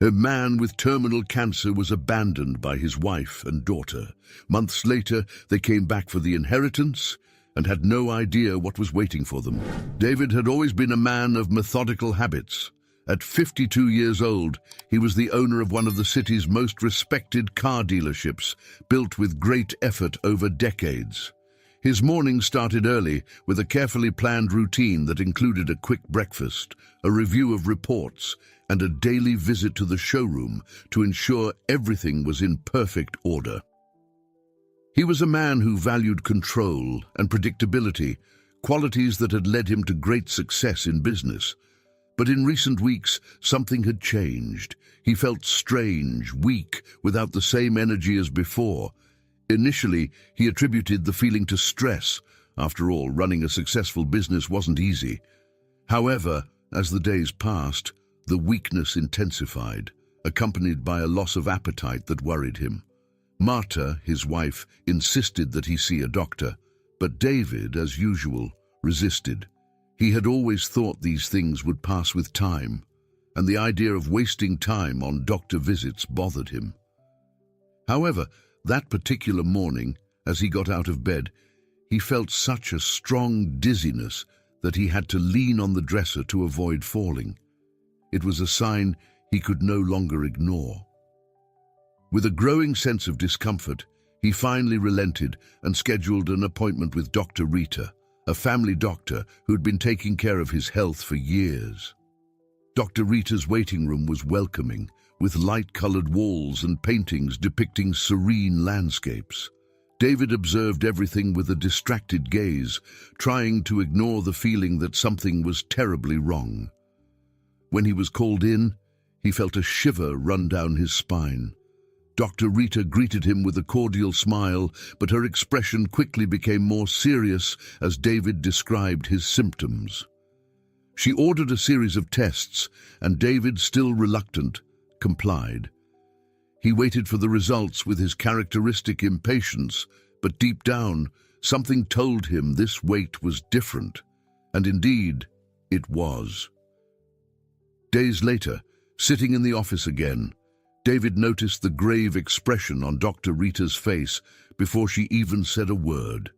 A man with terminal cancer was abandoned by his wife and daughter. Months later, they came back for the inheritance and had no idea what was waiting for them. David had always been a man of methodical habits. At 52 years old, he was the owner of one of the city's most respected car dealerships, built with great effort over decades. His morning started early with a carefully planned routine that included a quick breakfast, a review of reports, and a daily visit to the showroom to ensure everything was in perfect order. He was a man who valued control and predictability, qualities that had led him to great success in business. But in recent weeks, something had changed. He felt strange, weak, without the same energy as before. Initially, he attributed the feeling to stress. After all, running a successful business wasn't easy. However, as the days passed, the weakness intensified, accompanied by a loss of appetite that worried him. Marta, his wife, insisted that he see a doctor, but David, as usual, resisted. He had always thought these things would pass with time, and the idea of wasting time on doctor visits bothered him. However, that particular morning, as he got out of bed, he felt such a strong dizziness that he had to lean on the dresser to avoid falling. It was a sign he could no longer ignore. With a growing sense of discomfort, he finally relented and scheduled an appointment with Dr. Rita, a family doctor who'd been taking care of his health for years. Dr. Rita's waiting room was welcoming, with light-colored walls and paintings depicting serene landscapes. David observed everything with a distracted gaze, trying to ignore the feeling that something was terribly wrong. When he was called in, he felt a shiver run down his spine. Dr. Rita greeted him with a cordial smile, but her expression quickly became more serious as David described his symptoms. She ordered a series of tests, and David, still reluctant, complied. He waited for the results with his characteristic impatience, but deep down, something told him this wait was different, and indeed, it was. Days later, sitting in the office again, David noticed the grave expression on Dr. Rita's face before she even said a word.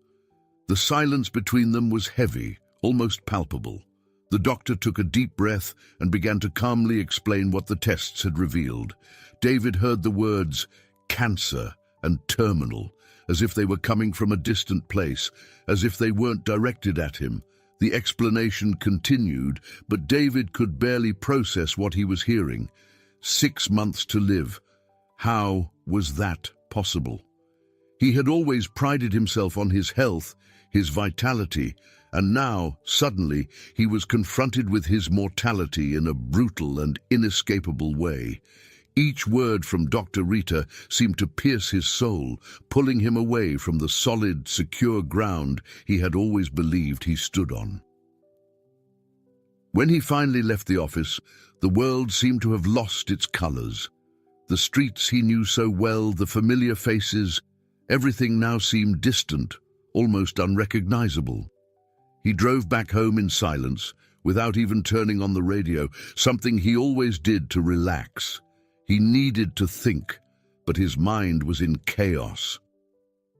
The silence between them was heavy, almost palpable. The doctor took a deep breath and began to calmly explain what the tests had revealed. David heard the words cancer and terminal, as if they were coming from a distant place, as if they weren't directed at him. The explanation continued, but David could barely process what he was hearing. 6 months to live. How was that possible? He had always prided himself on his health, his vitality, and now, suddenly, he was confronted with his mortality in a brutal and inescapable way. Each word from Dr. Rita seemed to pierce his soul, pulling him away from the solid, secure ground he had always believed he stood on. When he finally left the office, the world seemed to have lost its colors. The streets he knew so well, the familiar faces, everything now seemed distant, almost unrecognizable. He drove back home in silence, without even turning on the radio, something he always did to relax. He needed to think, but his mind was in chaos.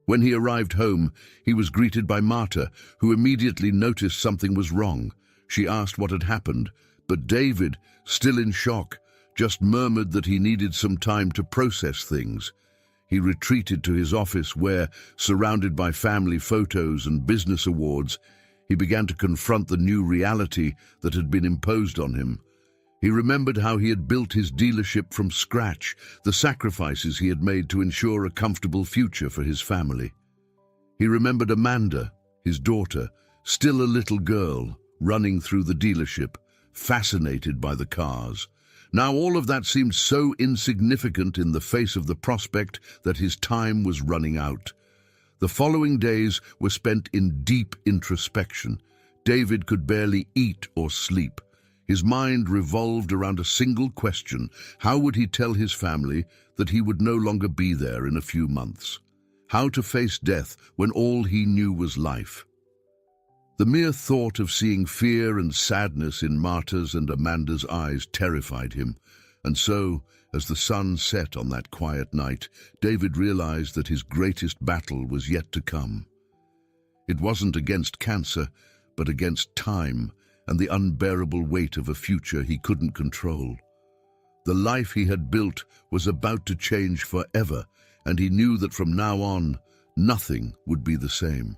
When he arrived home, he was greeted by Marta, who immediately noticed something was wrong. She asked what had happened, but David, still in shock, just murmured that he needed some time to process things. He retreated to his office where, surrounded by family photos and business awards, he began to confront the new reality that had been imposed on him. He remembered how he had built his dealership from scratch, the sacrifices he had made to ensure a comfortable future for his family. He remembered Amanda, his daughter, still a little girl, running through the dealership, fascinated by the cars. Now all of that seemed so insignificant in the face of the prospect that his time was running out. The following days were spent in deep introspection. David could barely eat or sleep. His mind revolved around a single question: how would he tell his family that he would no longer be there in a few months? How to face death when all he knew was life? The mere thought of seeing fear and sadness in Marta's and Amanda's eyes terrified him, And so, as the sun set on that quiet night, David realized that his greatest battle was yet to come. It wasn't against cancer, but against time and the unbearable weight of a future he couldn't control. The life he had built was about to change forever, and he knew that from now on, nothing would be the same.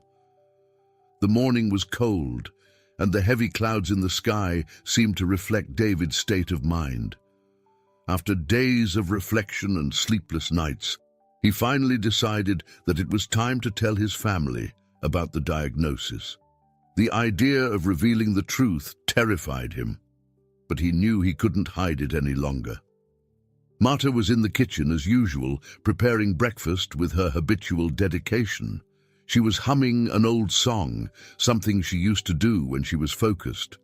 The morning was cold, and the heavy clouds in the sky seemed to reflect David's state of mind. After days of reflection and sleepless nights, he finally decided that it was time to tell his family about the diagnosis. The idea of revealing the truth terrified him, but he knew he couldn't hide it any longer. Marta was in the kitchen as usual, preparing breakfast with her habitual dedication. She was humming an old song, something she used to do when she was focused.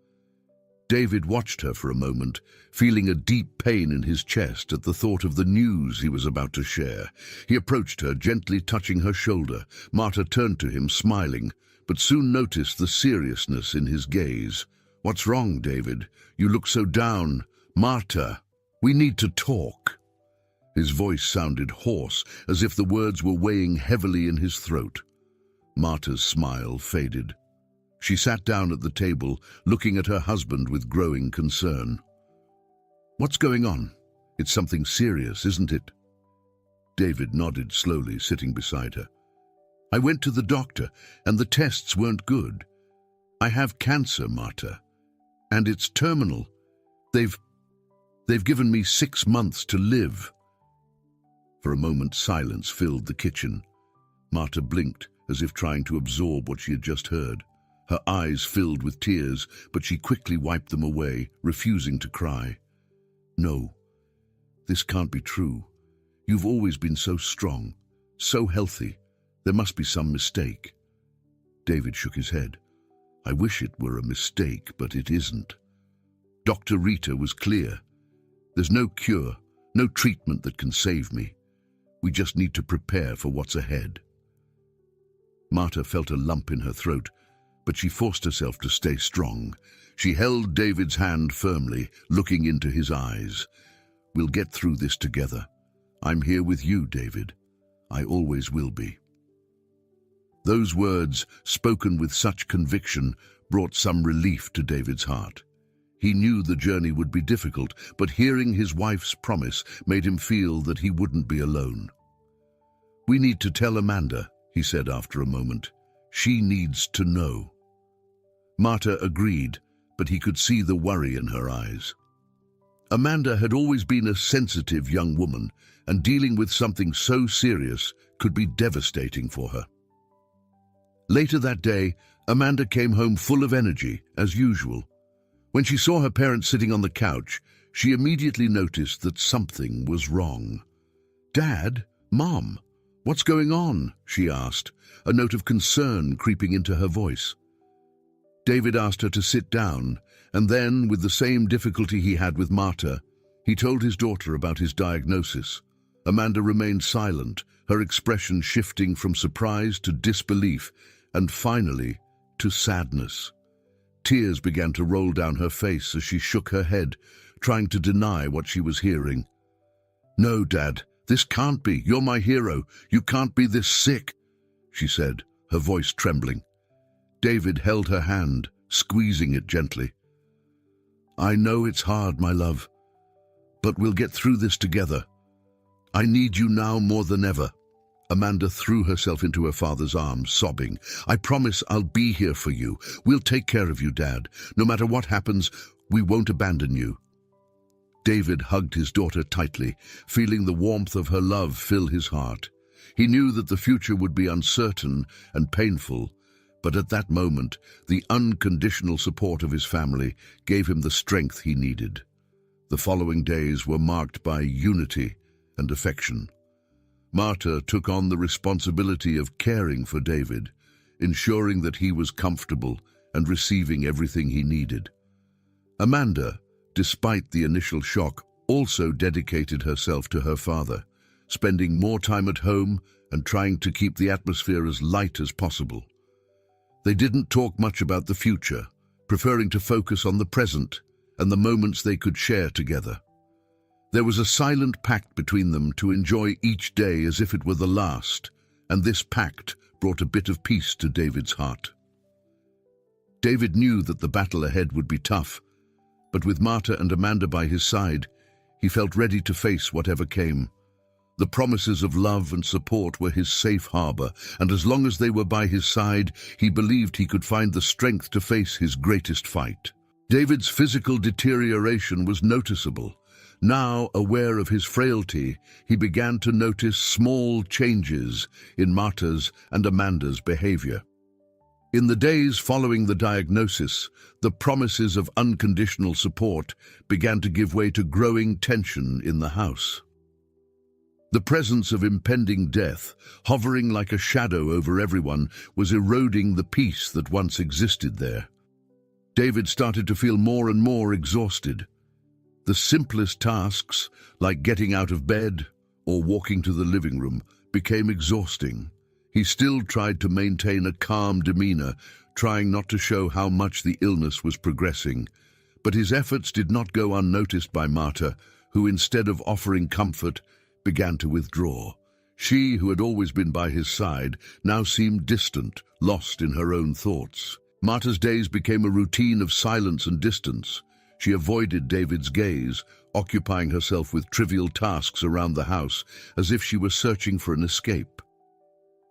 David watched her for a moment, feeling a deep pain in his chest at the thought of the news he was about to share. He approached her, gently touching her shoulder. Marta turned to him, smiling, but soon noticed the seriousness in his gaze. "What's wrong, David? You look so down." "Marta, we need to talk." His voice sounded hoarse, as if the words were weighing heavily in his throat. Marta's smile faded. She sat down at the table, looking at her husband with growing concern. "What's going on? It's something serious, isn't it?" David nodded slowly, sitting beside her. "I went to the doctor, and the tests weren't good. I have cancer, Marta, and it's terminal. They've given me 6 months to live." For a moment, silence filled the kitchen. Marta blinked, as if trying to absorb what she had just heard. Her eyes filled with tears, but she quickly wiped them away, refusing to cry. "No, this can't be true. You've always been so strong, so healthy. There must be some mistake." David shook his head. "I wish it were a mistake, but it isn't. Dr. Rita was clear. There's no cure, no treatment that can save me. We just need to prepare for what's ahead." Marta felt a lump in her throat, but she forced herself to stay strong. She held David's hand firmly, looking into his eyes. "We'll get through this together. I'm here with you, David. I always will be." Those words, spoken with such conviction, brought some relief to David's heart. He knew the journey would be difficult, but hearing his wife's promise made him feel that he wouldn't be alone. "We need to tell Amanda," he said after a moment. "She needs to know." Marta agreed, but he could see the worry in her eyes. Amanda had always been a sensitive young woman, and dealing with something so serious could be devastating for her. Later that day, Amanda came home full of energy, as usual. When she saw her parents sitting on the couch, she immediately noticed that something was wrong. "Dad? Mom? What's going on?" she asked, a note of concern creeping into her voice. David asked her to sit down, and then, with the same difficulty he had with Marta, he told his daughter about his diagnosis. Amanda remained silent, her expression shifting from surprise to disbelief, and finally to sadness. Tears began to roll down her face as she shook her head, trying to deny what she was hearing. "No, Dad, this can't be. You're my hero. You can't be this sick," she said, her voice trembling. David held her hand, squeezing it gently. "I know it's hard, my love, but we'll get through this together. I need you now more than ever." Amanda threw herself into her father's arms, sobbing. "I promise I'll be here for you. We'll take care of you, Dad. No matter what happens, we won't abandon you." David hugged his daughter tightly, feeling the warmth of her love fill his heart. He knew that the future would be uncertain and painful, but at that moment, the unconditional support of his family gave him the strength he needed. The following days were marked by unity and affection. Marta took on the responsibility of caring for David, ensuring that he was comfortable and receiving everything he needed. Amanda, despite the initial shock, also dedicated herself to her father, spending more time at home and trying to keep the atmosphere as light as possible. They didn't talk much about the future, preferring to focus on the present and the moments they could share together. There was a silent pact between them to enjoy each day as if it were the last, and this pact brought a bit of peace to David's heart. David knew that the battle ahead would be tough, but with Marta and Amanda by his side, he felt ready to face whatever came. The promises of love and support were his safe harbor, and as long as they were by his side, he believed he could find the strength to face his greatest fight. David's physical deterioration was noticeable. Now, aware of his frailty, he began to notice small changes in Marta's and Amanda's behavior. In the days following the diagnosis, the promises of unconditional support began to give way to growing tension in the house. The presence of impending death, hovering like a shadow over everyone, was eroding the peace that once existed there. David started to feel more and more exhausted. The simplest tasks, like getting out of bed or walking to the living room, became exhausting. He still tried to maintain a calm demeanor, trying not to show how much the illness was progressing. But his efforts did not go unnoticed by Marta, who, instead of offering comfort, began to withdraw. She, who had always been by his side, now seemed distant, lost in her own thoughts. Marta's days became a routine of silence and distance. She avoided David's gaze, occupying herself with trivial tasks around the house, as if she were searching for an escape.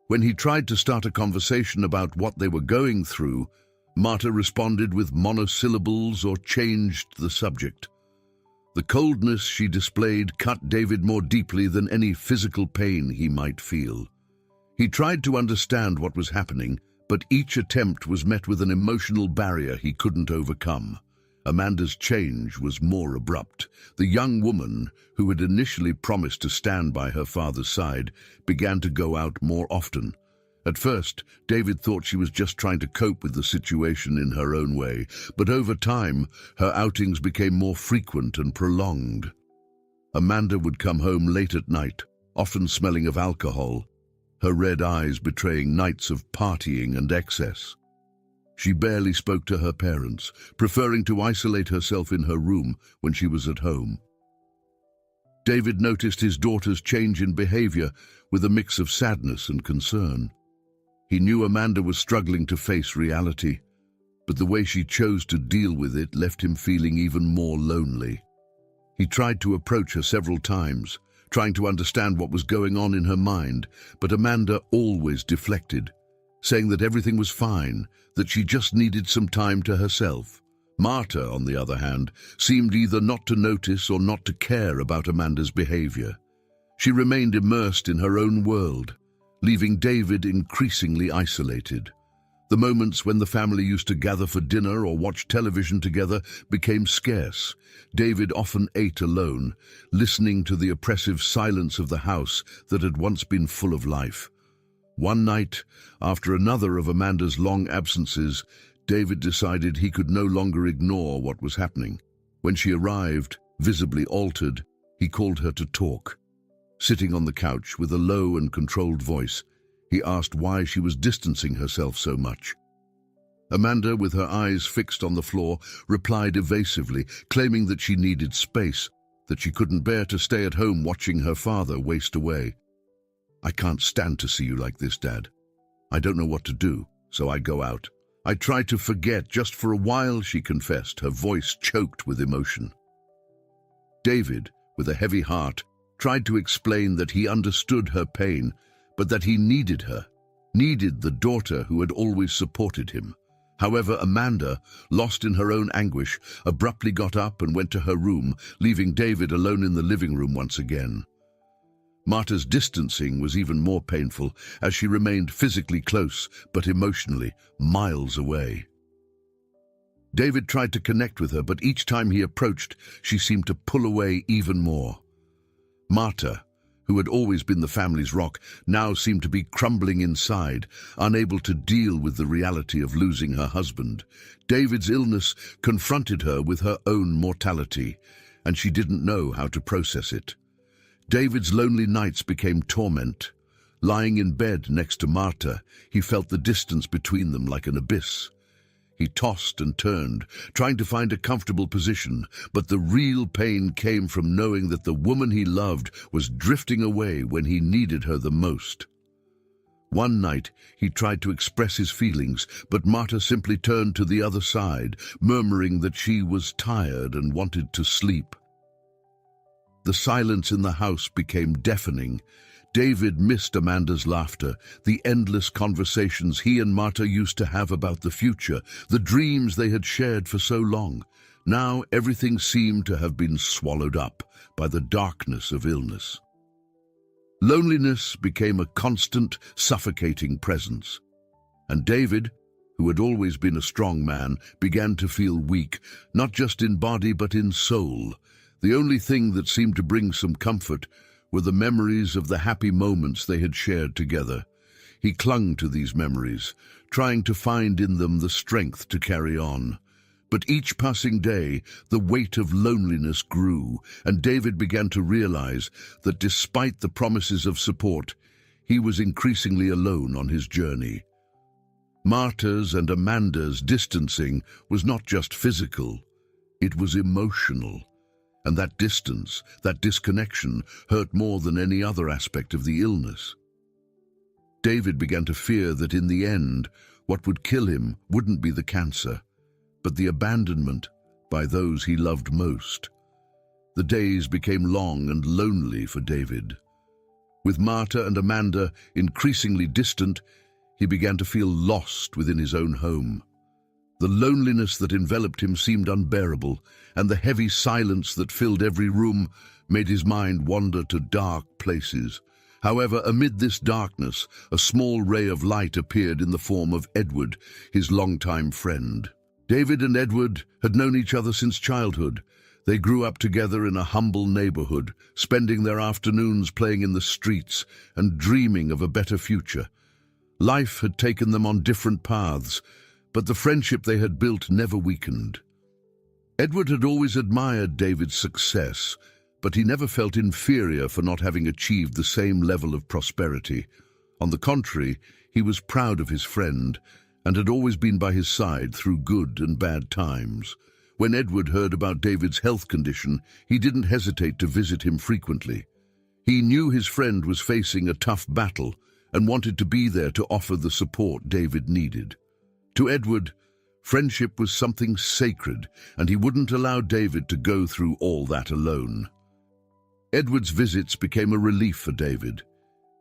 When he tried to start a conversation about what they were going through, Marta responded with monosyllables or changed the subject. The coldness she displayed cut David more deeply than any physical pain he might feel. He tried to understand what was happening, but each attempt was met with an emotional barrier he couldn't overcome. Amanda's change was more abrupt. The young woman, who had initially promised to stand by her father's side, began to go out more often. At first, David thought she was just trying to cope with the situation in her own way, but over time, her outings became more frequent and prolonged. Amanda would come home late at night, often smelling of alcohol, her red eyes betraying nights of partying and excess. She barely spoke to her parents, preferring to isolate herself in her room when she was at home. David noticed his daughter's change in behavior with a mix of sadness and concern. He knew Amanda was struggling to face reality, but the way she chose to deal with it left him feeling even more lonely. He tried to approach her several times, trying to understand what was going on in her mind, but Amanda always deflected, saying that everything was fine, that she just needed some time to herself. Marta, on the other hand, seemed either not to notice or not to care about Amanda's behavior. She remained immersed in her own world, leaving David increasingly isolated. The moments when the family used to gather for dinner or watch television together became scarce. David often ate alone, listening to the oppressive silence of the house that had once been full of life. One night, after another of Amanda's long absences, David decided he could no longer ignore what was happening. When she arrived, visibly altered, he called her to talk. Sitting on the couch with a low and controlled voice, he asked why she was distancing herself so much. Amanda, with her eyes fixed on the floor, replied evasively, claiming that she needed space, that she couldn't bear to stay at home watching her father waste away. "I can't stand to see you like this, Dad. I don't know what to do, so I go out. I try to forget just for a while," she confessed, her voice choked with emotion. David, with a heavy heart, tried to explain that he understood her pain, but that he needed her, needed the daughter who had always supported him. However, Amanda, lost in her own anguish, abruptly got up and went to her room, leaving David alone in the living room once again. Marta's distancing was even more painful, as she remained physically close, but emotionally miles away. David tried to connect with her, but each time he approached, she seemed to pull away even more. Marta, who had always been the family's rock, now seemed to be crumbling inside, unable to deal with the reality of losing her husband. David's illness confronted her with her own mortality, and she didn't know how to process it. David's lonely nights became torment. Lying in bed next to Marta, he felt the distance between them like an abyss. He tossed and turned, trying to find a comfortable position, but the real pain came from knowing that the woman he loved was drifting away when he needed her the most. One night, he tried to express his feelings, but Marta simply turned to the other side, murmuring that she was tired and wanted to sleep. The silence in the house became deafening. David missed Amanda's laughter, the endless conversations he and Marta used to have about the future, the dreams they had shared for so long. Now everything seemed to have been swallowed up by the darkness of illness. Loneliness became a constant, suffocating presence. And David, who had always been a strong man, began to feel weak, not just in body but in soul. The only thing that seemed to bring some comfort were the memories of the happy moments they had shared together. He clung to these memories, trying to find in them the strength to carry on. But each passing day, the weight of loneliness grew, and David began to realize that despite the promises of support, he was increasingly alone on his journey. Marta's and Amanda's distancing was not just physical, it was emotional. And that distance, that disconnection, hurt more than any other aspect of the illness. David began to fear that in the end, what would kill him wouldn't be the cancer, but the abandonment by those he loved most. The days became long and lonely for David. With Marta and Amanda increasingly distant, he began to feel lost within his own home. The loneliness that enveloped him seemed unbearable, and the heavy silence that filled every room made his mind wander to dark places. However, amid this darkness, a small ray of light appeared in the form of Edward, his longtime friend. David and Edward had known each other since childhood. They grew up together in a humble neighborhood, spending their afternoons playing in the streets and dreaming of a better future. Life had taken them on different paths, but the friendship they had built never weakened. Edward had always admired David's success, but he never felt inferior for not having achieved the same level of prosperity. On the contrary, he was proud of his friend and had always been by his side through good and bad times. When Edward heard about David's health condition, he didn't hesitate to visit him frequently. He knew his friend was facing a tough battle and wanted to be there to offer the support David needed. To Edward, friendship was something sacred, and he wouldn't allow David to go through all that alone. Edward's visits became a relief for David.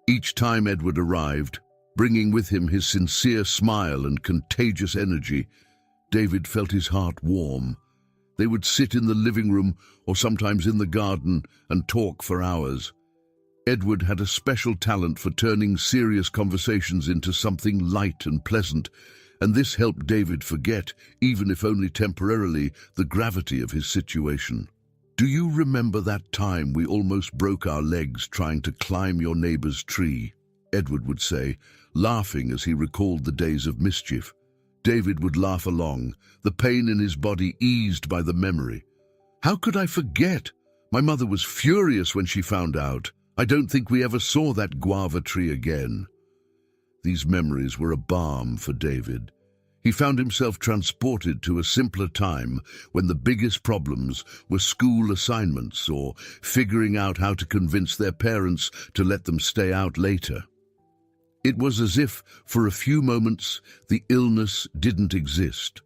Each time Edward arrived, bringing with him his sincere smile and contagious energy, David felt his heart warm. They would sit in the living room or sometimes in the garden and talk for hours. Edward had a special talent for turning serious conversations into something light and pleasant, and this helped David forget, even if only temporarily, the gravity of his situation. "Do you remember that time we almost broke our legs trying to climb your neighbor's tree?" Edward would say, laughing as he recalled the days of mischief. David would laugh along, the pain in his body eased by the memory. "How could I forget? My mother was furious when she found out. I don't think we ever saw that guava tree again." These memories were a balm for David. He found himself transported to a simpler time when the biggest problems were school assignments or figuring out how to convince their parents to let them stay out later. It was as if, for a few moments, the illness didn't exist.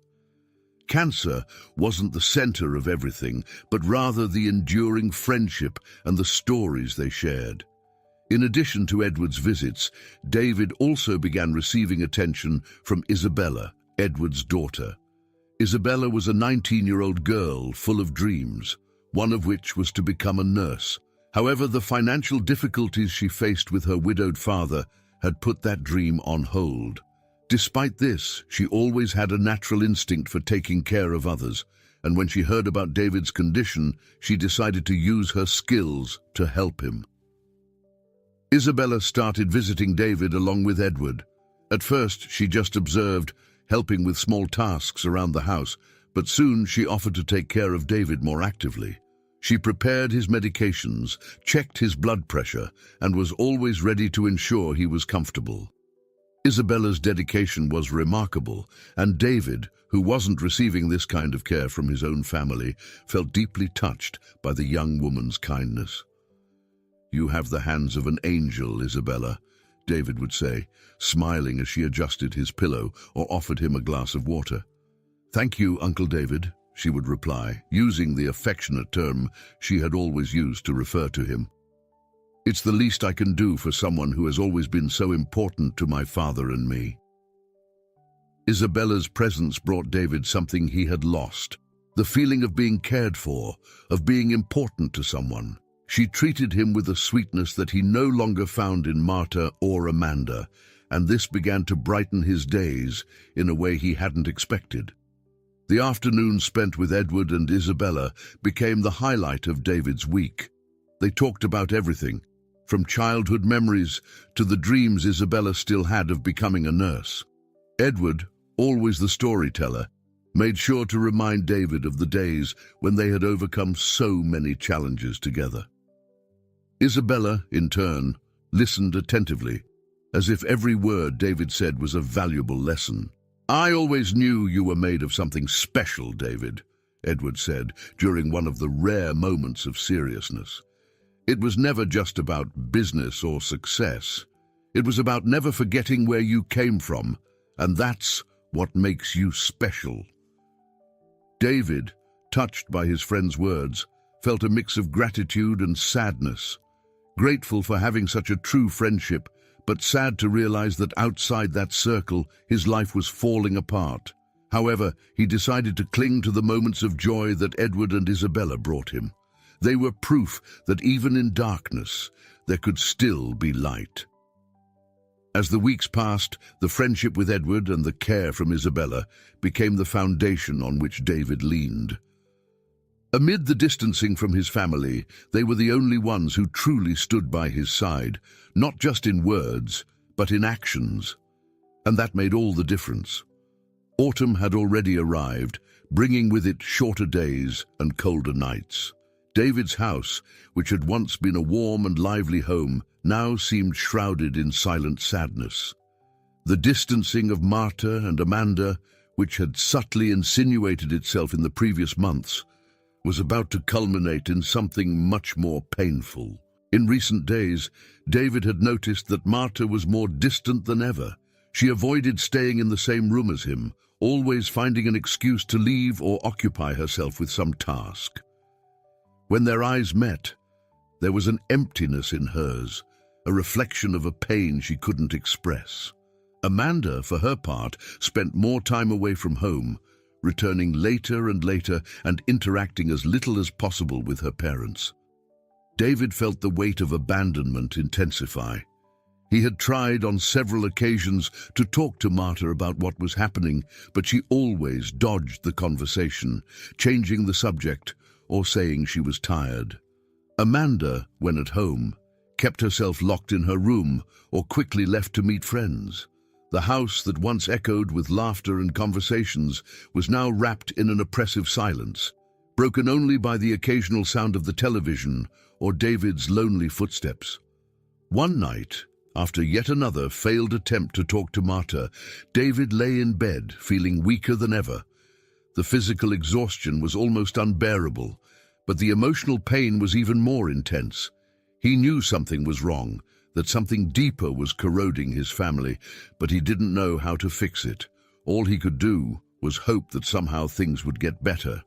Cancer wasn't the center of everything, but rather the enduring friendship and the stories they shared. In addition to Edward's visits, David also began receiving attention from Isabella, Edward's daughter. Isabella was a 19-year-old girl full of dreams, one of which was to become a nurse. However, the financial difficulties she faced with her widowed father had put that dream on hold. Despite this, she always had a natural instinct for taking care of others, and when she heard about David's condition, she decided to use her skills to help him. Isabella started visiting David along with Edward. At first, she just observed, helping with small tasks around the house, but soon she offered to take care of David more actively. She prepared his medications, checked his blood pressure, and was always ready to ensure he was comfortable. Isabella's dedication was remarkable, and David, who wasn't receiving this kind of care from his own family, felt deeply touched by the young woman's kindness. "You have the hands of an angel, Isabella," David would say, smiling as she adjusted his pillow or offered him a glass of water. "Thank you, Uncle David," she would reply, using the affectionate term she had always used to refer to him. "It's the least I can do for someone who has always been so important to my father and me." Isabella's presence brought David something he had lost, the feeling of being cared for, of being important to someone. She treated him with a sweetness that he no longer found in Marta or Amanda, and this began to brighten his days in a way he hadn't expected. The afternoon spent with Edward and Isabella became the highlight of David's week. They talked about everything, from childhood memories to the dreams Isabella still had of becoming a nurse. Edward, always the storyteller, made sure to remind David of the days when they had overcome so many challenges together. Isabella, in turn, listened attentively, as if every word David said was a valuable lesson. "I always knew you were made of something special, David," Edward said during one of the rare moments of seriousness. "It was never just about business or success. It was about never forgetting where you came from, and that's what makes you special." David, touched by his friend's words, felt a mix of gratitude and sadness. Grateful for having such a true friendship, but sad to realize that outside that circle, his life was falling apart. However, he decided to cling to the moments of joy that Edward and Isabella brought him. They were proof that even in darkness, there could still be light. As the weeks passed, the friendship with Edward and the care from Isabella became the foundation on which David leaned. Amid the distancing from his family, they were the only ones who truly stood by his side, not just in words, but in actions. And that made all the difference. Autumn had already arrived, bringing with it shorter days and colder nights. David's house, which had once been a warm and lively home, now seemed shrouded in silent sadness. The distancing of Marta and Amanda, which had subtly insinuated itself in the previous months, was about to culminate in something much more painful. In recent days, David had noticed that Marta was more distant than ever. She avoided staying in the same room as him, always finding an excuse to leave or occupy herself with some task. When their eyes met, there was an emptiness in hers, a reflection of a pain she couldn't express. Amanda, for her part, spent more time away from home, returning later and later and interacting as little as possible with her parents. David felt the weight of abandonment intensify. He had tried on several occasions to talk to Marta about what was happening, but she always dodged the conversation, changing the subject or saying she was tired. Amanda, when at home, kept herself locked in her room or quickly left to meet friends. The house that once echoed with laughter and conversations was now wrapped in an oppressive silence, broken only by the occasional sound of the television or David's lonely footsteps. One night, after yet another failed attempt to talk to Marta, David lay in bed, feeling weaker than ever. The physical exhaustion was almost unbearable, but the emotional pain was even more intense. He knew something was wrong, that something deeper was corroding his family, but he didn't know how to fix it. All he could do was hope that somehow things would get better.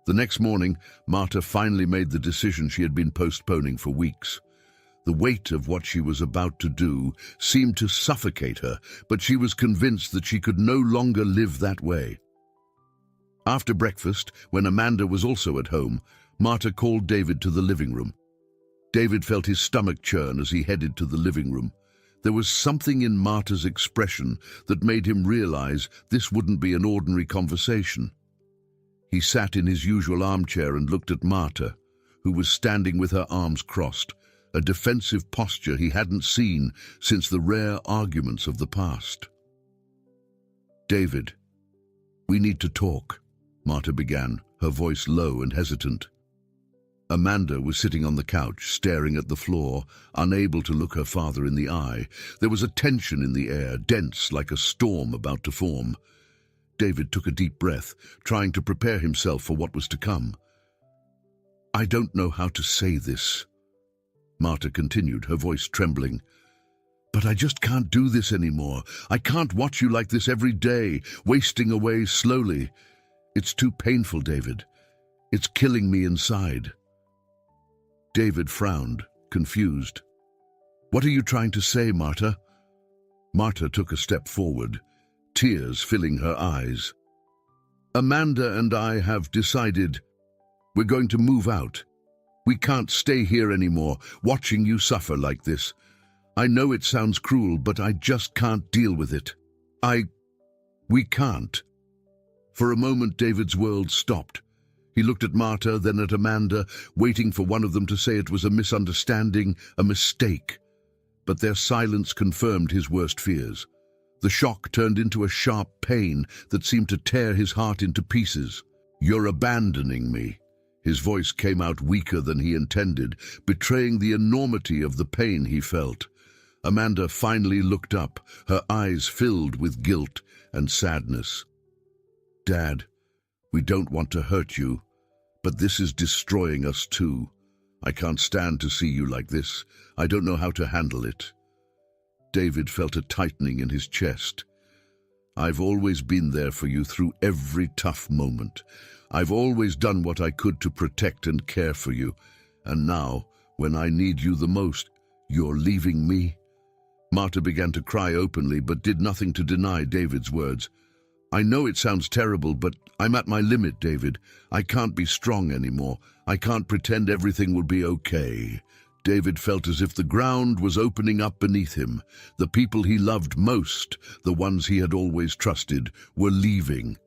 The next morning, Marta finally made the decision she had been postponing for weeks. The weight of what she was about to do seemed to suffocate her, but she was convinced that she could no longer live that way. After breakfast, when Amanda was also at home, Marta called David to the living room. David felt his stomach churn as he headed to the living room. There was something in Marta's expression that made him realize this wouldn't be an ordinary conversation. He sat in his usual armchair and looked at Marta, who was standing with her arms crossed, a defensive posture he hadn't seen since the rare arguments of the past. "David, we need to talk," Marta began, her voice low and hesitant. Amanda was sitting on the couch, staring at the floor, unable to look her father in the eye. There was a tension in the air, dense like a storm about to form. David took a deep breath, trying to prepare himself for what was to come. "I don't know how to say this," Marta continued, her voice trembling. "But I just can't do this anymore. I can't watch you like this every day, wasting away slowly. It's too painful, David. It's killing me inside." David frowned, confused. "What are you trying to say, Marta?" Marta took a step forward, tears filling her eyes. "Amanda and I have decided we're going to move out. We can't stay here anymore, watching you suffer like this. I know it sounds cruel, but I just can't deal with it. We can't." For a moment, David's world stopped. He looked at Marta, then at Amanda, waiting for one of them to say it was a misunderstanding, a mistake. But their silence confirmed his worst fears. The shock turned into a sharp pain that seemed to tear his heart into pieces. "You're abandoning me." His voice came out weaker than he intended, betraying the enormity of the pain he felt. Amanda finally looked up, her eyes filled with guilt and sadness. "Dad, we don't want to hurt you, but this is destroying us too. I can't stand to see you like this. I don't know how to handle it." David felt a tightening in his chest. "I've always been there for you through every tough moment. I've always done what I could to protect and care for you. And now, when I need you the most, you're leaving me?" Marta began to cry openly, but did nothing to deny David's words. "I know it sounds terrible, but I'm at my limit, David. I can't be strong anymore. I can't pretend everything will be okay." David felt as if the ground was opening up beneath him. The people he loved most, the ones he had always trusted, were leaving.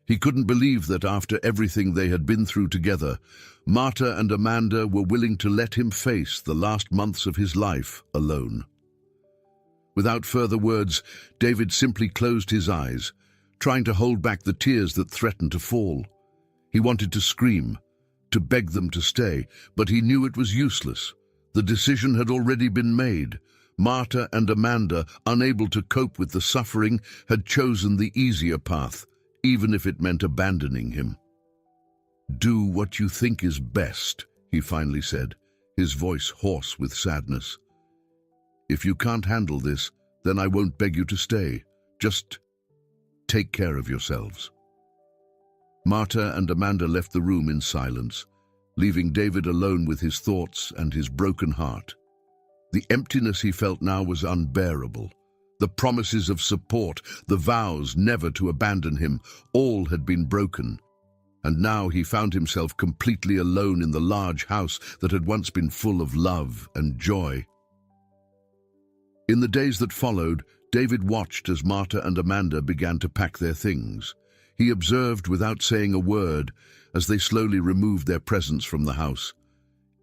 He couldn't believe that after everything they had been through together, Marta and Amanda were willing to let him face the last months of his life alone. Without further words, David simply closed his eyes, trying to hold back the tears that threatened to fall. He wanted to scream, to beg them to stay, but he knew it was useless. The decision had already been made. Marta and Amanda, unable to cope with the suffering, had chosen the easier path, even if it meant abandoning him. "Do what you think is best," he finally said, his voice hoarse with sadness. "If you can't handle this, then I won't beg you to stay. Just take care of yourselves." Marta and Amanda left the room in silence, leaving David alone with his thoughts and his broken heart. The emptiness he felt now was unbearable. The promises of support, the vows never to abandon him, all had been broken. And now he found himself completely alone in the large house that had once been full of love and joy. In the days that followed, David watched as Marta and Amanda began to pack their things. He observed without saying a word as they slowly removed their presents from the house.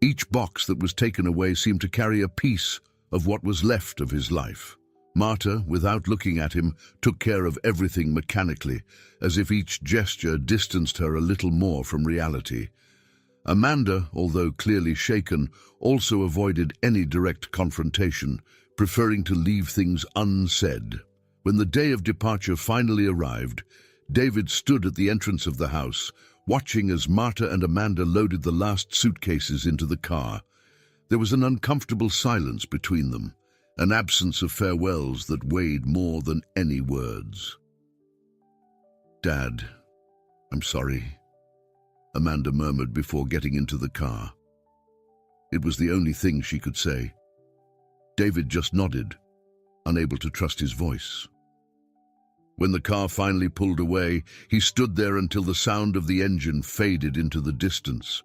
Each box that was taken away seemed to carry a piece of what was left of his life. Marta, without looking at him, took care of everything mechanically, as if each gesture distanced her a little more from reality. Amanda, although clearly shaken, also avoided any direct confrontation, preferring to leave things unsaid. When the day of departure finally arrived, David stood at the entrance of the house, watching as Marta and Amanda loaded the last suitcases into the car. There was an uncomfortable silence between them, an absence of farewells that weighed more than any words. "Dad, I'm sorry," Amanda murmured before getting into the car. It was the only thing she could say. David just nodded, unable to trust his voice. When the car finally pulled away, he stood there until the sound of the engine faded into the distance.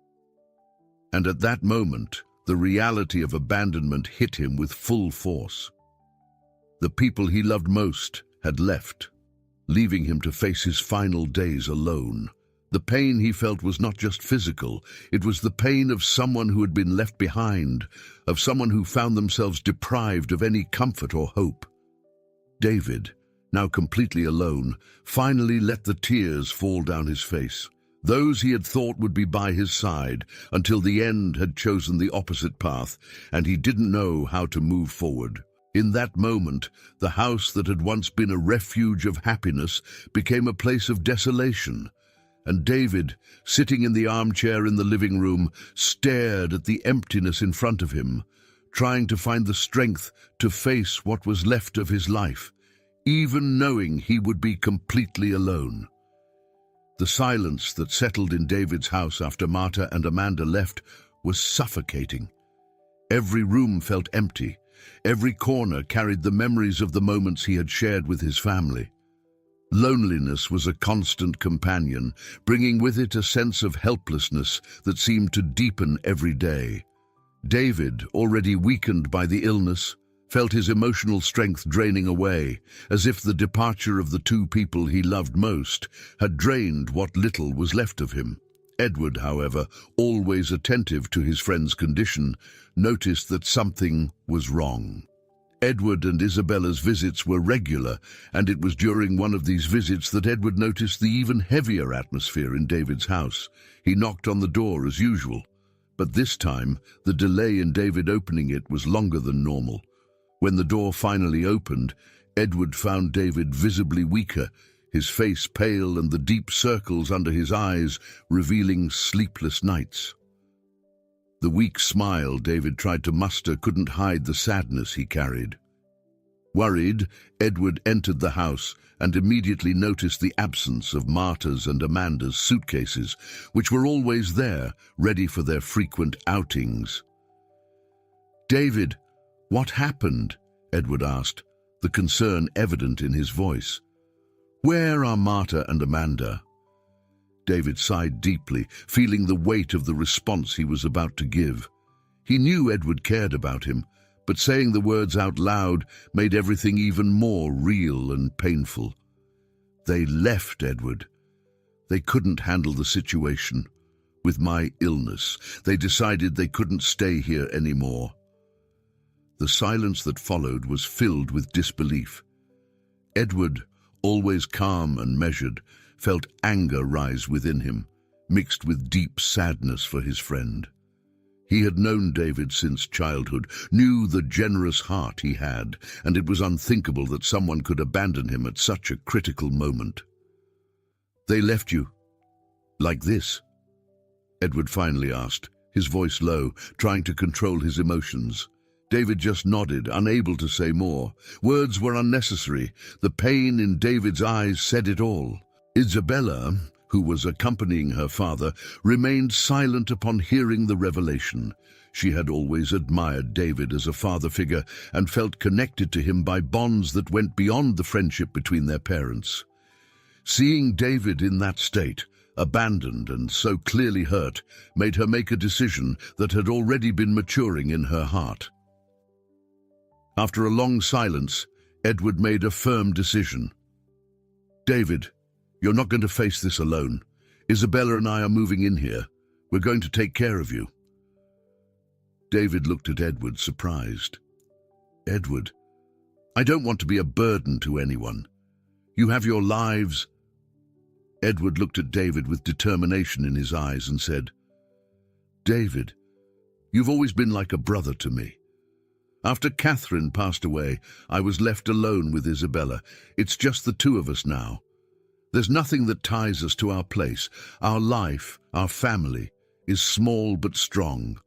And at that moment, the reality of abandonment hit him with full force. The people he loved most had left, leaving him to face his final days alone. The pain he felt was not just physical, it was the pain of someone who had been left behind, of someone who found themselves deprived of any comfort or hope. David, now completely alone, finally let the tears fall down his face. Those he had thought would be by his side until the end had chosen the opposite path, and he didn't know how to move forward. In that moment, the house that had once been a refuge of happiness became a place of desolation, and David, sitting in the armchair in the living room, stared at the emptiness in front of him, trying to find the strength to face what was left of his life, even knowing he would be completely alone. The silence that settled in David's house after Marta and Amanda left was suffocating. Every room felt empty. Every corner carried the memories of the moments he had shared with his family. Loneliness was a constant companion, bringing with it a sense of helplessness that seemed to deepen every day. David, already weakened by the illness, felt his emotional strength draining away, as if the departure of the two people he loved most had drained what little was left of him. Edward, however, always attentive to his friend's condition, noticed that something was wrong. Edward and Isabella's visits were regular, and it was during one of these visits that Edward noticed the even heavier atmosphere in David's house. He knocked on the door as usual, but this time the delay in David opening it was longer than normal. When the door finally opened, Edward found David visibly weaker, his face pale and the deep circles under his eyes revealing sleepless nights. The weak smile David tried to muster couldn't hide the sadness he carried. Worried, Edward entered the house and immediately noticed the absence of Marta's and Amanda's suitcases, which were always there, ready for their frequent outings. "David, what happened?" Edward asked, the concern evident in his voice. "Where are Marta and Amanda?" David sighed deeply, feeling the weight of the response he was about to give. He knew Edward cared about him, but saying the words out loud made everything even more real and painful. "They left, Edward. They couldn't handle the situation. With my illness, they decided they couldn't stay here anymore." The silence that followed was filled with disbelief. Edward, always calm and measured, felt anger rise within him, mixed with deep sadness for his friend. He had known David since childhood, knew the generous heart he had, and it was unthinkable that someone could abandon him at such a critical moment. "They left you like this?" Edward finally asked, his voice low, trying to control his emotions. David just nodded, unable to say more. Words were unnecessary. The pain in David's eyes said it all. Isabella, who was accompanying her father, remained silent upon hearing the revelation. She had always admired David as a father figure and felt connected to him by bonds that went beyond the friendship between their parents. Seeing David in that state, abandoned and so clearly hurt, made her make a decision that had already been maturing in her heart. After a long silence, Edward made a firm decision. "David, you're not going to face this alone. Isabella and I are moving in here. We're going to take care of you." David looked at Edward, surprised. "Edward, I don't want to be a burden to anyone. You have your lives." Edward looked at David with determination in his eyes and said, "David, you've always been like a brother to me. After Catherine passed away, I was left alone with Isabella. It's just the two of us now. There's nothing that ties us to our place. Our life, our family, is small but strong.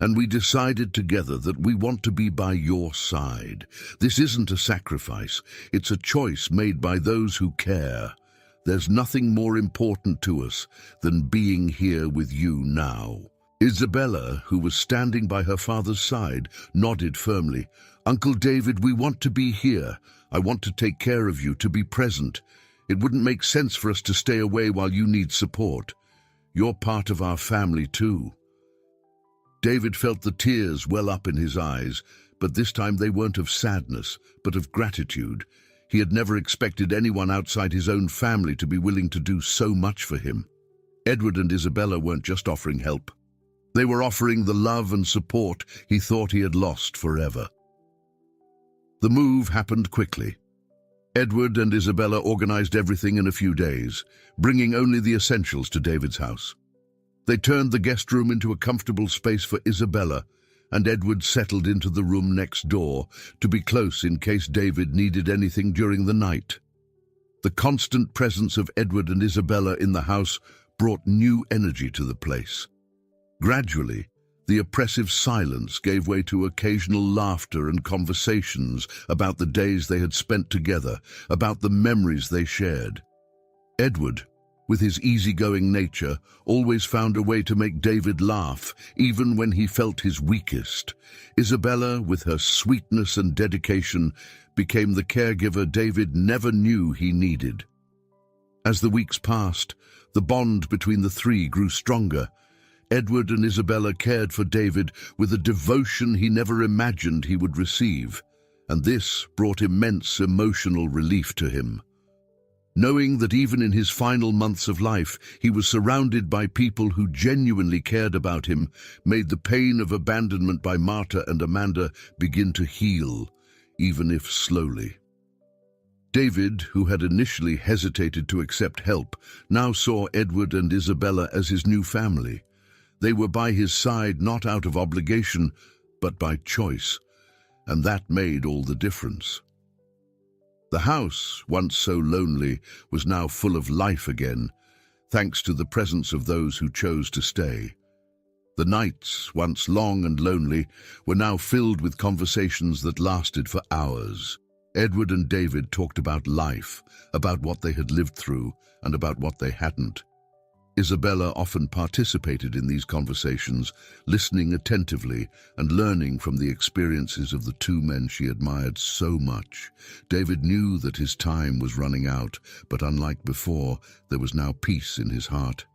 And we decided together that we want to be by your side. This isn't a sacrifice. It's a choice made by those who care. There's nothing more important to us than being here with you now." Isabella, who was standing by her father's side, nodded firmly. "Uncle David, we want to be here. I want to take care of you, to be present. It wouldn't make sense for us to stay away while you need support. You're part of our family too." David felt the tears well up in his eyes, but this time they weren't of sadness, but of gratitude. He had never expected anyone outside his own family to be willing to do so much for him. Edward and Isabella weren't just offering help. They were offering the love and support he thought he had lost forever. The move happened quickly. Edward and Isabella organized everything in a few days, bringing only the essentials to David's house. They turned the guest room into a comfortable space for Isabella, and Edward settled into the room next door to be close in case David needed anything during the night. The constant presence of Edward and Isabella in the house brought new energy to the place. Gradually, the oppressive silence gave way to occasional laughter and conversations about the days they had spent together, about the memories they shared. Edward, with his easygoing nature, always found a way to make David laugh, even when he felt his weakest. Isabella, with her sweetness and dedication, became the caregiver David never knew he needed. As the weeks passed, the bond between the three grew stronger. Edward and Isabella cared for David with a devotion he never imagined he would receive, and this brought immense emotional relief to him. Knowing that even in his final months of life he was surrounded by people who genuinely cared about him, made the pain of abandonment by Marta and Amanda begin to heal, even if slowly. David, who had initially hesitated to accept help, now saw Edward and Isabella as his new family. They were by his side not out of obligation, but by choice, and that made all the difference. The house, once so lonely, was now full of life again, thanks to the presence of those who chose to stay. The nights, once long and lonely, were now filled with conversations that lasted for hours. Edward and David talked about life, about what they had lived through, and about what they hadn't. Isabella often participated in these conversations, listening attentively and learning from the experiences of the two men she admired so much. David knew that his time was running out, but unlike before, there was now peace in his heart.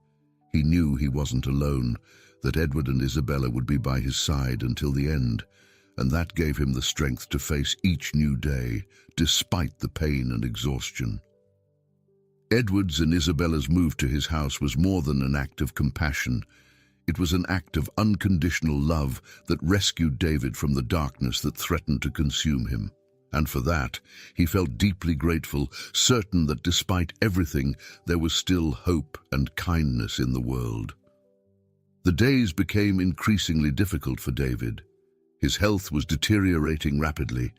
He knew he wasn't alone, that Edward and Isabella would be by his side until the end, and that gave him the strength to face each new day, despite the pain and exhaustion. Edward's and Isabella's move to his house was more than an act of compassion. It was an act of unconditional love that rescued David from the darkness that threatened to consume him. And for that, he felt deeply grateful, certain that despite everything, there was still hope and kindness in the world. The days became increasingly difficult for David. His health was deteriorating rapidly,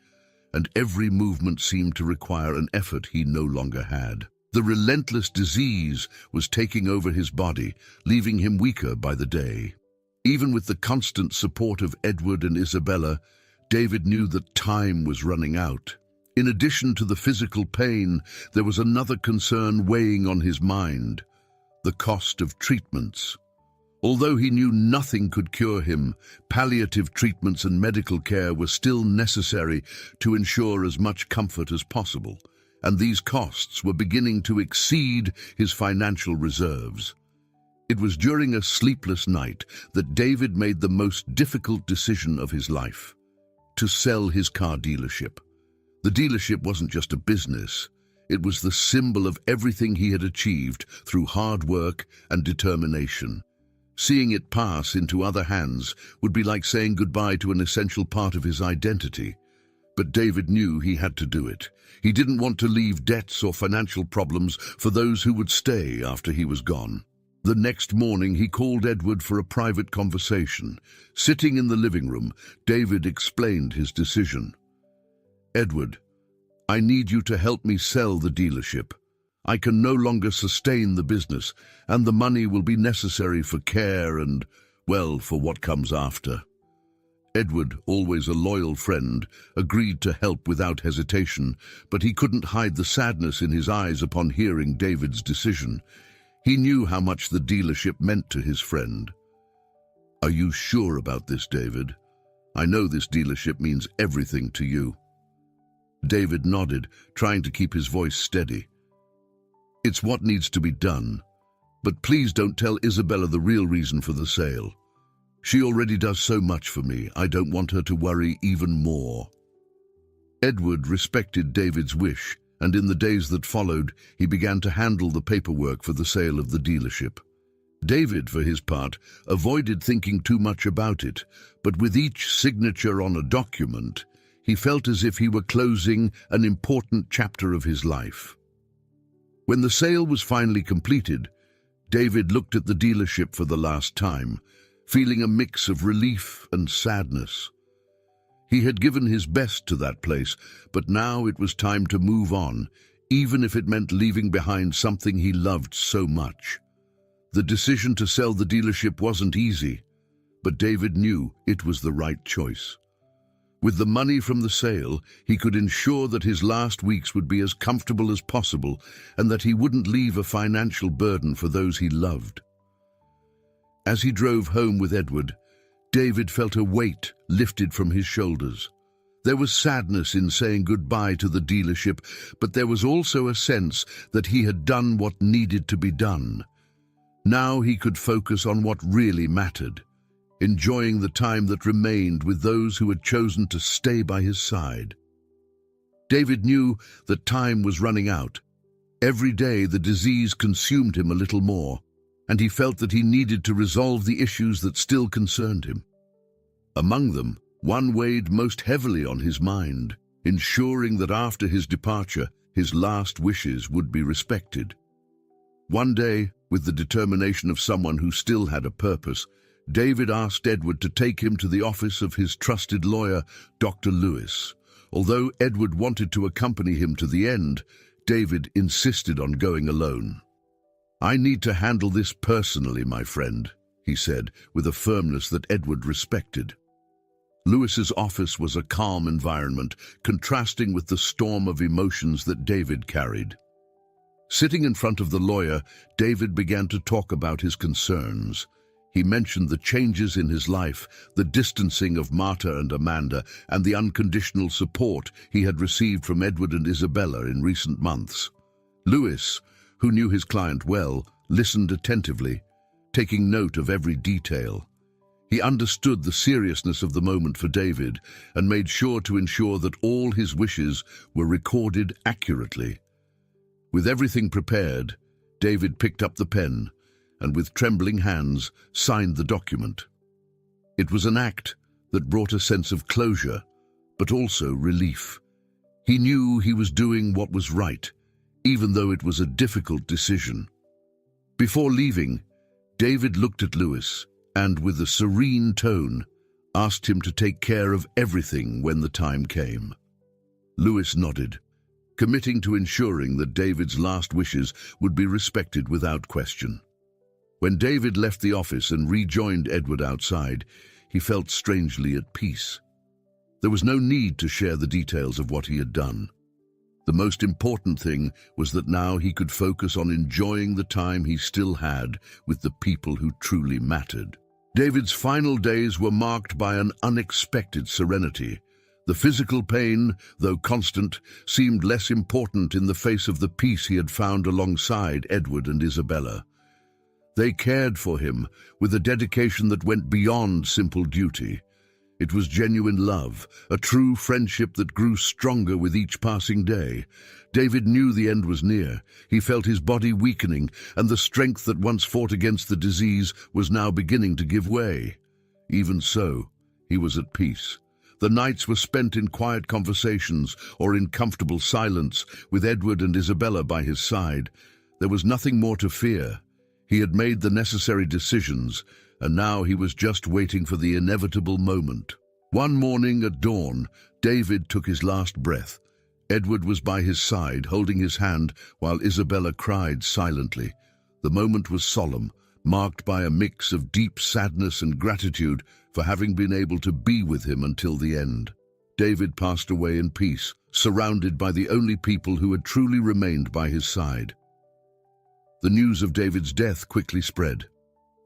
and every movement seemed to require an effort he no longer had. The relentless disease was taking over his body, leaving him weaker by the day. Even with the constant support of Edward and Isabella, David knew that time was running out. In addition to the physical pain, there was another concern weighing on his mind: the cost of treatments. Although he knew nothing could cure him, palliative treatments and medical care were still necessary to ensure as much comfort as possible, and these costs were beginning to exceed his financial reserves. It was during a sleepless night that David made the most difficult decision of his life: to sell his car dealership. The dealership wasn't just a business, it was the symbol of everything he had achieved through hard work and determination. Seeing it pass into other hands would be like saying goodbye to an essential part of his identity. But David knew he had to do it. He didn't want to leave debts or financial problems for those who would stay after he was gone. The next morning he called Edward for a private conversation. Sitting in the living room, David explained his decision. "Edward, I need you to help me sell the dealership. I can no longer sustain the business, and the money will be necessary for care and, well, for what comes after." Edward, always a loyal friend, agreed to help without hesitation, but he couldn't hide the sadness in his eyes upon hearing David's decision. He knew how much the dealership meant to his friend. "Are you sure about this, David? I know this dealership means everything to you." David nodded, trying to keep his voice steady. "It's what needs to be done, but please don't tell Isabella the real reason for the sale. She already does so much for me. I don't want her to worry even more." Edward respected David's wish, and in the days that followed, he began to handle the paperwork for the sale of the dealership. David, for his part, avoided thinking too much about it, but with each signature on a document, He felt as if he were closing an important chapter of his life. When the sale was finally completed, David looked at the dealership for the last time, feeling a mix of relief and sadness. He had given his best to that place, but now it was time to move on, even if it meant leaving behind something he loved so much. The decision to sell the dealership wasn't easy, but David knew it was the right choice. With the money from the sale, he could ensure that his last weeks would be as comfortable as possible and that he wouldn't leave a financial burden for those he loved. As he drove home with Edward, David felt a weight lifted from his shoulders. There was sadness in saying goodbye to the dealership, but there was also a sense that he had done what needed to be done. Now he could focus on what really mattered, enjoying the time that remained with those who had chosen to stay by his side. David knew that time was running out. Every day the disease consumed him a little more, and he felt that he needed to resolve the issues that still concerned him. Among them, one weighed most heavily on his mind, ensuring that after his departure, his last wishes would be respected. One day, with the determination of someone who still had a purpose, David asked Edward to take him to the office of his trusted lawyer, Dr. Lewis. Although Edward wanted to accompany him to the end, David insisted on going alone. "I need to handle this personally, my friend," he said, with a firmness that Edward respected. Lewis's office was a calm environment, contrasting with the storm of emotions that David carried. Sitting in front of the lawyer, David began to talk about his concerns. He mentioned the changes in his life, the distancing of Marta and Amanda, and the unconditional support he had received from Edward and Isabella in recent months. Lewis, who knew his client well, listened attentively, taking note of every detail. He understood the seriousness of the moment for David and made sure to ensure that all his wishes were recorded accurately. With everything prepared, David picked up the pen and with trembling hands signed the document. It was an act that brought a sense of closure, but also relief. He knew he was doing what was right, even though it was a difficult decision. Before leaving, David looked at Lewis and, with a serene tone, asked him to take care of everything when the time came. Lewis nodded, committing to ensuring that David's last wishes would be respected without question. When David left the office and rejoined Edward outside, he felt strangely at peace. There was no need to share the details of what he had done. The most important thing was that now he could focus on enjoying the time he still had with the people who truly mattered. David's final days were marked by an unexpected serenity. The physical pain, though constant, seemed less important in the face of the peace he had found alongside Edward and Isabella. They cared for him with a dedication that went beyond simple duty. It was genuine love, a true friendship that grew stronger with each passing day. David knew the end was near. He felt his body weakening, and the strength that once fought against the disease was now beginning to give way. Even so, he was at peace. The nights were spent in quiet conversations or in comfortable silence, with Edward and Isabella by his side. There was nothing more to fear. He had made the necessary decisions, and now he was just waiting for the inevitable moment. One morning at dawn, David took his last breath. Edward was by his side, holding his hand, while Isabella cried silently. The moment was solemn, marked by a mix of deep sadness and gratitude for having been able to be with him until the end. David passed away in peace, surrounded by the only people who had truly remained by his side. The news of David's death quickly spread.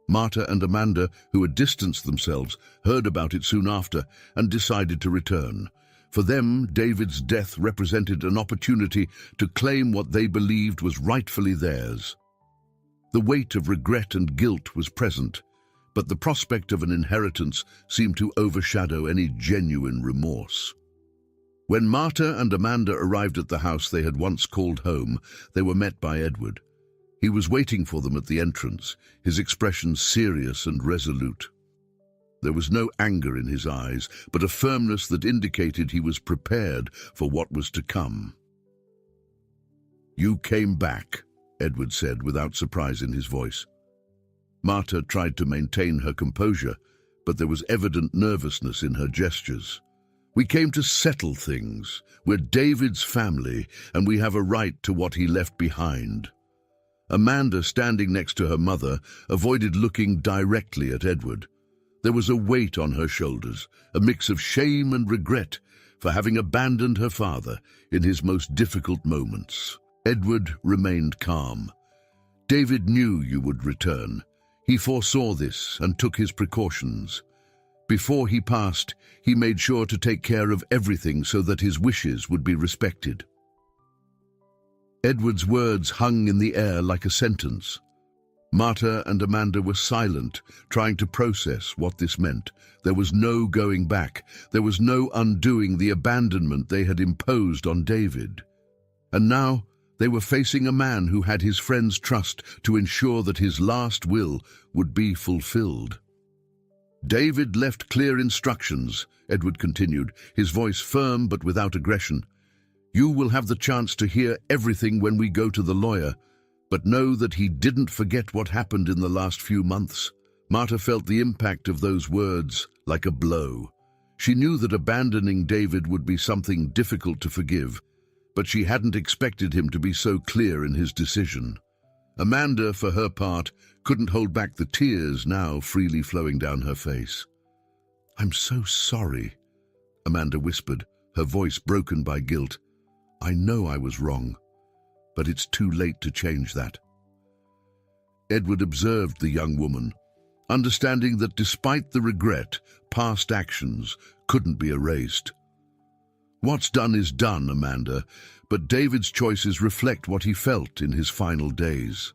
Marta and Amanda, who had distanced themselves, heard about it soon after and decided to return. For them, David's death represented an opportunity to claim what they believed was rightfully theirs. The weight of regret and guilt was present, but the prospect of an inheritance seemed to overshadow any genuine remorse. When Marta and Amanda arrived at the house they had once called home, they were met by Edward. He was waiting for them at the entrance, his expression serious and resolute. There was no anger in his eyes, but a firmness that indicated he was prepared for what was to come. "You came back," Edward said without surprise in his voice. Marta tried to maintain her composure, but there was evident nervousness in her gestures. "We came to settle things. We're David's family, and we have a right to what he left behind." Amanda, standing next to her mother, avoided looking directly at Edward. There was a weight on her shoulders, a mix of shame and regret for having abandoned her father in his most difficult moments. Edward remained calm. "David knew you would return. He foresaw this and took his precautions. Before he passed, he made sure to take care of everything so that his wishes would be respected." Edward's words hung in the air like a sentence. Marta and Amanda were silent, trying to process what this meant. There was no going back. There was no undoing the abandonment they had imposed on David. And now they were facing a man who had his friends' trust to ensure that his last will would be fulfilled. "David left clear instructions," Edward continued, his voice firm but without aggression. "You will have the chance to hear everything when we go to the lawyer, but know that he didn't forget what happened in the last few months." Marta felt the impact of those words like a blow. She knew that abandoning David would be something difficult to forgive, but she hadn't expected him to be so clear in his decision. Amanda, for her part, couldn't hold back the tears now freely flowing down her face. "I'm so sorry," Amanda whispered, her voice broken by guilt. "I know I was wrong, but it's too late to change that." Edward observed the young woman, understanding that despite the regret, past actions couldn't be erased. "What's done is done, Amanda, but David's choices reflect what he felt in his final days."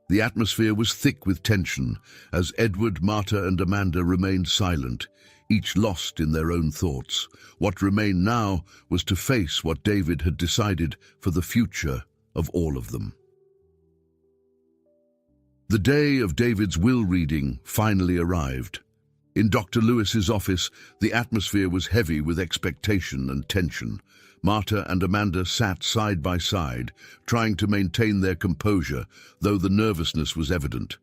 The atmosphere was thick with tension as Edward, Marta and Amanda remained silent, each lost in their own thoughts. What remained now was to face what David had decided for the future of all of them. The day of David's will reading finally arrived. In Dr. Lewis's office, the atmosphere was heavy with expectation and tension. Marta and Amanda sat side by side, trying to maintain their composure, though the nervousness was evident.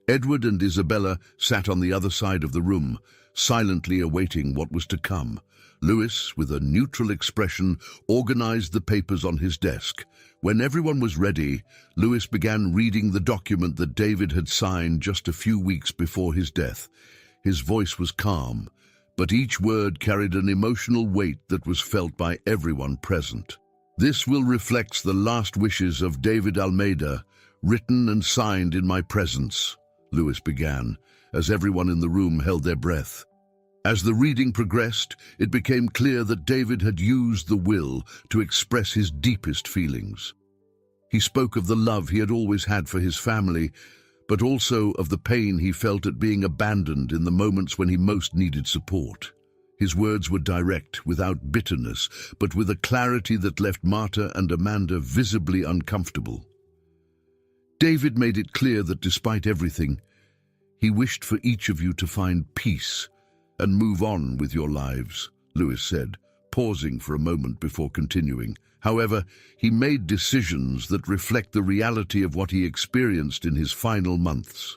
Edward and Isabella sat on the other side of the room, silently awaiting what was to come. Lewis, with a neutral expression, organized the papers on his desk. When everyone was ready, Lewis began reading the document that David had signed just a few weeks before his death. His voice was calm, but each word carried an emotional weight that was felt by everyone present. "This will reflect the last wishes of David Almeida, written and signed in my presence," Lewis began, as everyone in the room held their breath. As the reading progressed, it became clear that David had used the will to express his deepest feelings. He spoke of the love he had always had for his family, but also of the pain he felt at being abandoned in the moments when he most needed support. His words were direct, without bitterness, but with a clarity that left Marta and Amanda visibly uncomfortable. David made it clear that despite everything, he wished for each of you to find peace and move on with your lives, Lewis said, pausing for a moment before continuing. However, he made decisions that reflect the reality of what he experienced in his final months.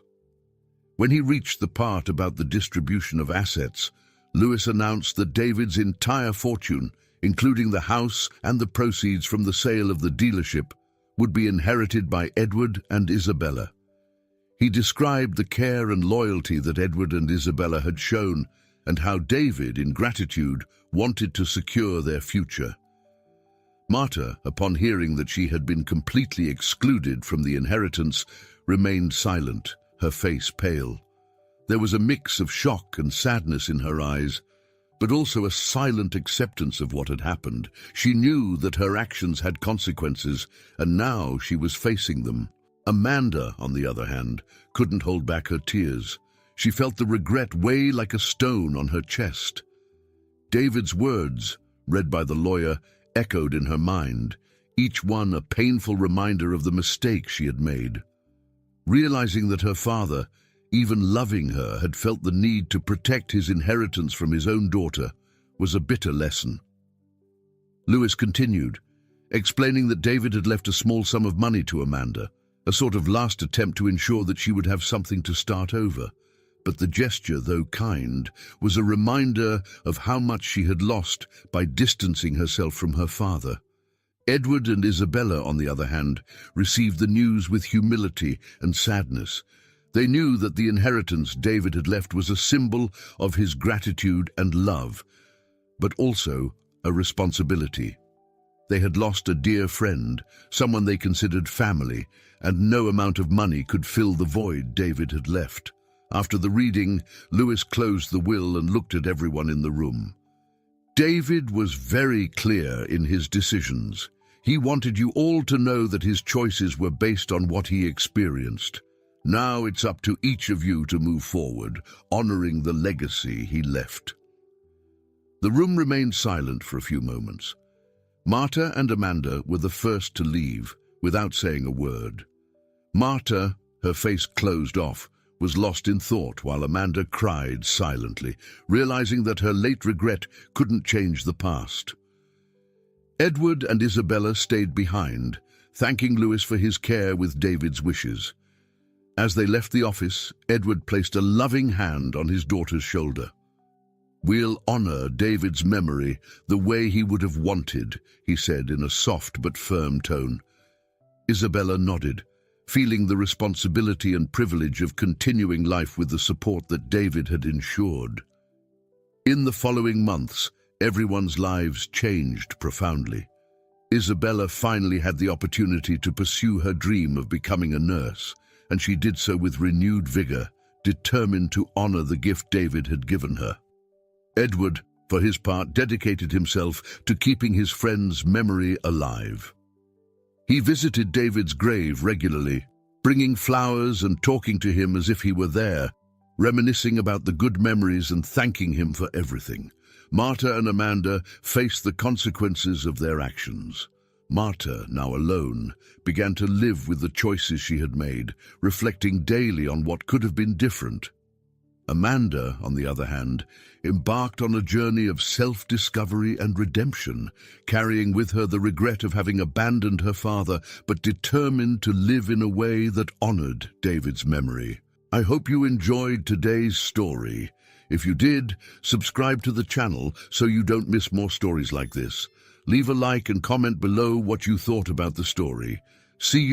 When he reached the part about the distribution of assets, Lewis announced that David's entire fortune, including the house and the proceeds from the sale of the dealership, would be inherited by Edward and Isabella. He described the care and loyalty that Edward and Isabella had shown and how David, in gratitude, wanted to secure their future. Marta, upon hearing that she had been completely excluded from the inheritance, remained silent, her face pale. There was a mix of shock and sadness in her eyes, but also a silent acceptance of what had happened. She knew that her actions had consequences, and now she was facing them. Amanda, on the other hand, couldn't hold back her tears. She felt the regret weigh like a stone on her chest. David's words, read by the lawyer, echoed in her mind, each one a painful reminder of the mistake she had made. Realizing that her father, even loving her, had felt the need to protect his inheritance from his own daughter, was a bitter lesson. Lewis continued, explaining that David had left a small sum of money to Amanda, a sort of last attempt to ensure that she would have something to start over. But the gesture, though kind, was a reminder of how much she had lost by distancing herself from her father. Edward and Isabella, on the other hand, received the news with humility and sadness. They knew that the inheritance David had left was a symbol of his gratitude and love, but also a responsibility. They had lost a dear friend, someone they considered family, and no amount of money could fill the void David had left. After the reading, Lewis closed the will and looked at everyone in the room. David was very clear in his decisions. He wanted you all to know that his choices were based on what he experienced. Now it's up to each of you to move forward, honoring the legacy he left. The room remained silent for a few moments. Marta and Amanda were the first to leave, without saying a word. Marta, her face closed off, was lost in thought while Amanda cried silently, realizing that her late regret couldn't change the past. Edward and Isabella stayed behind, thanking Lewis for his care with David's wishes. As they left the office, Edward placed a loving hand on his daughter's shoulder. "We'll honor David's memory the way he would have wanted," he said in a soft but firm tone. Isabella nodded, feeling the responsibility and privilege of continuing life with the support that David had ensured. In the following months, everyone's lives changed profoundly. Isabella finally had the opportunity to pursue her dream of becoming a nurse, and she did so with renewed vigor, determined to honor the gift David had given her. Edward, for his part, dedicated himself to keeping his friend's memory alive. He visited David's grave regularly, bringing flowers and talking to him as if he were there, reminiscing about the good memories and thanking him for everything. Marta and Amanda faced the consequences of their actions. Marta, now alone, began to live with the choices she had made, reflecting daily on what could have been different. Amanda, on the other hand, embarked on a journey of self-discovery and redemption, carrying with her the regret of having abandoned her father, but determined to live in a way that honored David's memory. I hope you enjoyed today's story. If you did, subscribe to the channel so you don't miss more stories like this. Leave a like and comment below what you thought about the story. See you